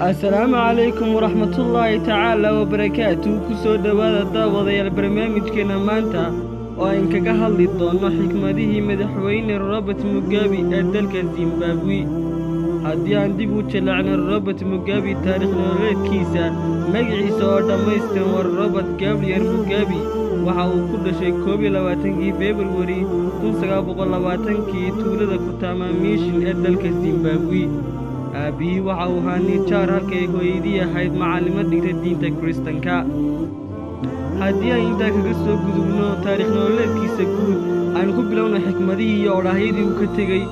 السلام عليكم ورحمة الله تعالى وبركاته. كسو دوادا داوضي البرنامج كنا مانتا وإن كهل الضوء حكمته مدحوين الرابط مقابي أدلك الزيمبابوي هدي عندي بوتشلعن الرابط مقابي تاريخ نوريد كيسا مقعي سوار دميستن والرابط قابلير مقابي وحاو كل شيء كوبي لواتنكي فبراير 1920 تولد كتاماميشن أدلك الزيمبابوي أبي وحوهاني جار halkay hooyadii ahayd macallimad dhigtay diinta Kristaanka. Haddii ay inta kaga soo gudubno taariikh nololeedkiisa guud aan ku bilowno xikmadihii iyo oraahydii uu ka tagay.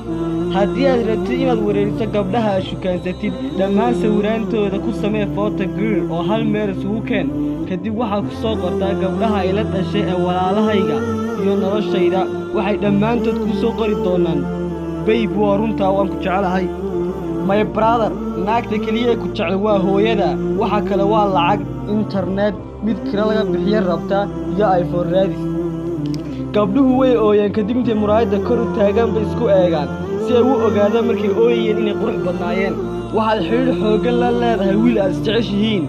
Haddii aad rabto inaad wareeriso gabdhaha shukaansatid dhammaan sawiraantooda ku samee photo girl oo hal meel isugu keen kadib waxaad ku soo qortaa gabdhaha ila dhashay ee walaalahayga iyo noloshayda waxay dhammaantood ku soo qori doonaan babe waa runtaa waan ku jecelahay. My brother, naagta kaliya ku jecel waa hooyada, waxa kale waa lacag, internet, mid kira laga bixiyo rabta iyo iPhone raadis. Gabdhuhu way ooyeen kadib intii muraayada kor u taagan bay isku eegaan si ay u ogaadaan markay ooyeen inay qurux badnaayeen. Waxaad xiriir xooggan la leedahay wiil aad jeceshihiin,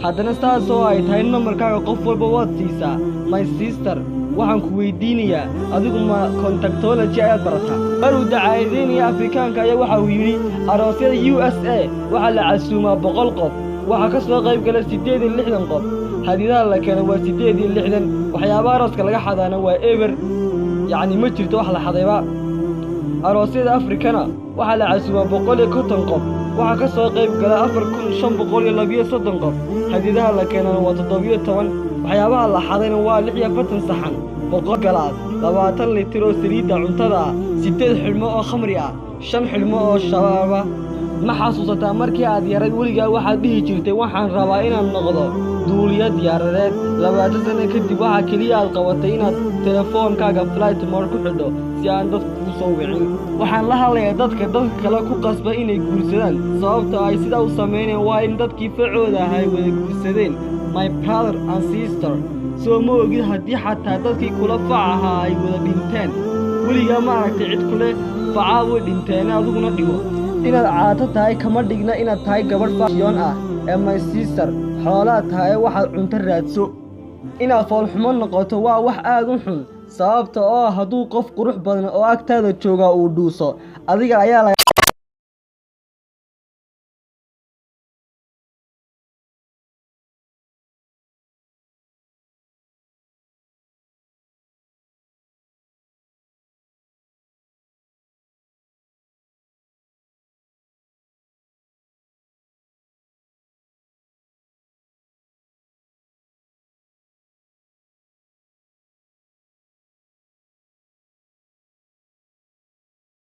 haddana taas oo ay tahay numbarkaaga qof walba waad siisaa. My sister, waxaan ku weydiinayaa adigu ma contactology ayaad barataa maruu dacaayadeenaya Afrikaanka ayaa waxa uu yidhi aroosyada USA waxaa la casuumaa 100 qof waxaa ka soo qayb gala 68 qof hadiidaha la keenay waa 68 waxyaabaha arooska laga xadaana waa ever yacni ma jirto wax la xadayba aroosyada Afrikana waxaa la casuumaa 150 qof waxaa ka soo qayb gala 4532 qof hadiidaha la keenana waa 17 waxyaabaha la xadayna waa 46 saxan 100 galaas 20 litir oo saliidda cuntada 8 xilmo oo khamri ah 5 xilmo oo shabaaba ma xasuusataa markii aad yarayd weligaa waxaad dhihi jirtay waxaan rabaa inaan noqdo duuliyad diyaaradeed 20 sano kadib waxa kaliya aad qabatay inaad telefoonkaaga flight mode ku xidho si aan dadku u soo wicin waxaan la hadlayaa dadka kale ku qasba inay guursadaan sababta ay sidaa u sameeyeen waa in dadkii facooda ahay wada guursadeen my brother and sister soo ma ogid haddii xataa dadkii kula facaha ay wada dhinteen weligaa ma aragtay cid kule facaa way dhinteen adiguna dhigo inaad caato tahay kama dhigna inaad tahay gabadh fashion ah ee my sister xoolaad tahay waxaad cunto raadso inaad foolxumo noqoto waa wax aad u xun sababta oo hadduu qof qurux badan oo agtaada jooga uu dhuuso adiga ayaa